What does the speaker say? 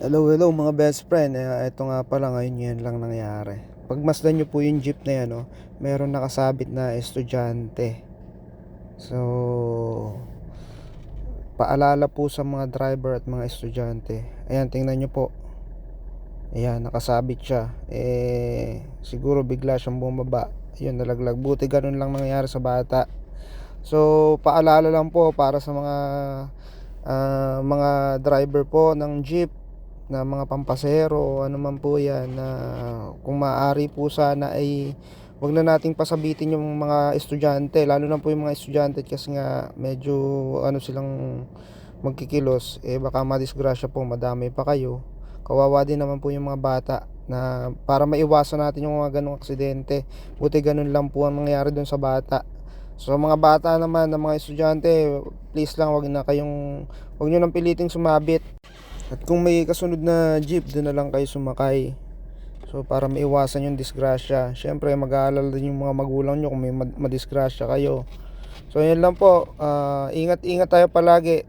Hello, hello mga best friend. Ito nga pala ngayon yan lang nangyari. Pagmasdan nyo po yung jeep na yan, no, meron nakasabit na estudyante. So, paalala po sa mga driver at mga estudyante. Ayan, tingnan nyo po. Ayan, nakasabit siya. Siguro bigla siyang bumaba. Ayun, nalaglag. Buti ganun lang nangyari sa bata. So, paalala lang po para sa mga driver po ng jeep na mga pampasero o ano man po yan, na kung maaari po sana ay wag na nating pasabitin yung mga estudyante, lalo na po yung mga estudyante kasi nga medyo ano silang magkikilos, baka madisgrasya po, madami pa kayo. Kawawa din naman po yung mga bata, na para maiwasan natin yung mga ganong aksidente. Buti ganun lang po ang mangyayari dun sa bata. So mga bata naman, ng mga estudyante, please lang wag nyo nang piliting sumabit. At kung may kasunod na jeep, doon na lang kayo sumakay. So para maiwasan yung disgrasya. Siyempre mag-aalala din yung mga magulang nyo kung may madisgrasya kayo. So yun lang po. Ingat-ingat tayo palagi.